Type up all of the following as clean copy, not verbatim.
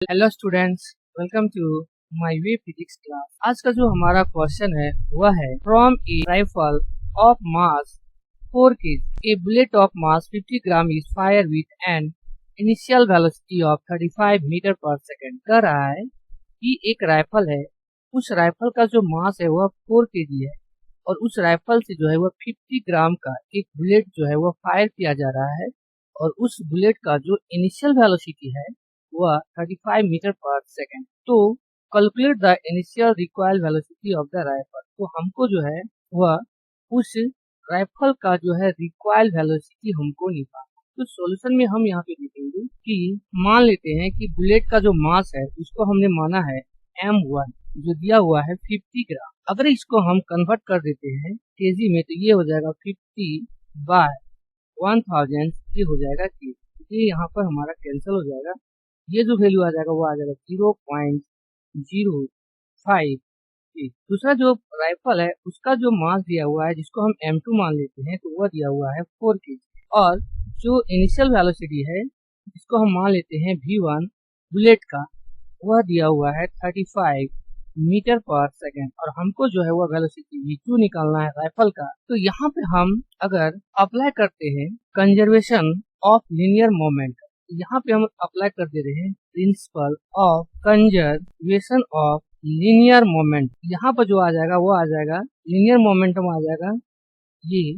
Hello students, welcome to my way physics class. आज का जो हमारा क्वेश्चन है वह है from a rifle of mass 4 kg a bullet of mass 50 gram is fire with an initial velocity of 35 metre पर second. कह रहा है कि एक राइफल है, उस राइफल का जो मास है वह 4 kg है और उस राइफल से जो है वह 50 ग्राम का एक बुलेट जो है वह फायर किया जा रहा है और उस बुलेट का जो इनिशियल वेलोसिटी है वह 35 मीटर पर सेकेंड। तो calculate the initial required velocity of the rifle. तो हमको जो है वह उस राइफल का जो है रिक्वायर्ड वेलोसिटी हमको निकालना। तो सॉल्यूशन में हम यहाँ पे देखेंगे कि मान लेते हैं कि बुलेट का जो मास है उसको हमने माना है m1 जो दिया हुआ है 50 ग्राम। अगर इसको हम कन्वर्ट कर देते हैं केजी में तो ये हो जाएगा 50 बाय 1000, ये हो जाएगा के। ये यहाँ पर हमारा कैंसिल हो जाएगा, ये जो वैल्यू आ जाएगा वो आ जाएगा 0.05। दूसरा जो राइफल है उसका जो मास दिया हुआ है जिसको हम m2 मान लेते हैं तो वह दिया हुआ है 4 kg और जो इनिशियल वेलोसिटी है जिसको हम मान लेते हैं v1 बुलेट का वह दिया हुआ है 35 मीटर पर सेकेंड और हमको जो है वह वेलोसिटी v2 निकालना है राइफल का। तो यहाँ पे हम अगर अप्लाई करते हैं कंजर्वेशन ऑफ लीनियर मोमेंट, यहाँ पे हम अप्लाई कर दे रहे हैं principle of conservation of linear moment. यहाँ पर जो आ जाएगा वो आ जाएगा लीनियर मोमेंटम आ जाएगा ये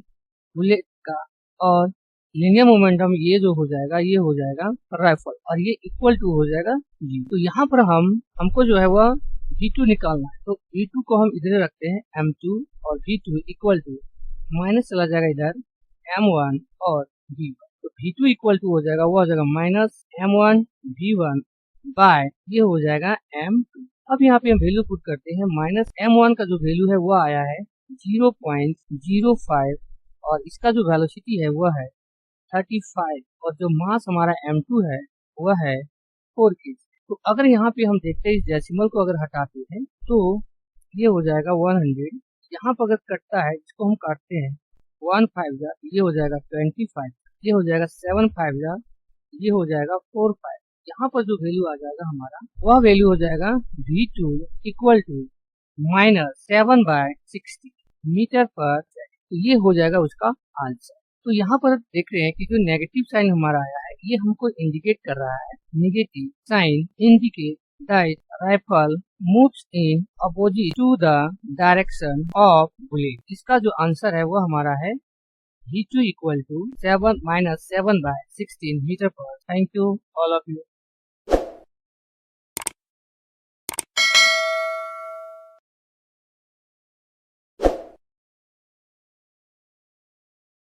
बुलेट का और लीनियर मोमेंटम ये जो हो जाएगा ये हो जाएगा राइफल और ये इक्वल टू हो जाएगा जी। तो यहाँ पर हमको जो है वह v2 निकालना है। तो v2 को हम इधर रखते हैं m2 और v2 इक्वल टू माइनस चला जाएगा इधर m1 और v1। तो v2 इक्वल टू हो जाएगा वो हो जाएगा माइनस m1 v1 बाय ये हो जाएगा m2। अब यहाँ पे हम वैल्यू पुट करते हैं, माइनस m1 का जो वैल्यू है वो आया है 0.05 और इसका जो वेलोसिटी है वह है 35 और जो मास हमारा m2 है वह है 4 kg। तो अगर यहाँ पे हम देखते हैं इस डेसिमल को अगर हटाते हैं तो ये हो जाएगा 100। यहाँ पर अगर कटता है इसको हम काटते हैं 1 5 जा, ये हो जाएगा 25, ये हो जाएगा 7 5 जा, ये हो जाएगा 4 5। यहाँ पर जो वैल्यू आ जाएगा हमारा वह वैल्यू हो जाएगा v2 equal to minus 7/60 metre पर सेकेंड। तो ये हो जाएगा उसका आंसर। तो यहाँ पर देख रहे हैं कि जो नेगेटिव साइन हमारा आया है ये हमको इंडिकेट कर रहा है, negative sign indicate that rifle moves in opposite to the direction of bullet. इसका जो आंसर है वो हमारा है v2 इक्वल टू 7 - 7/16 मीटर पर। Thank you all of you.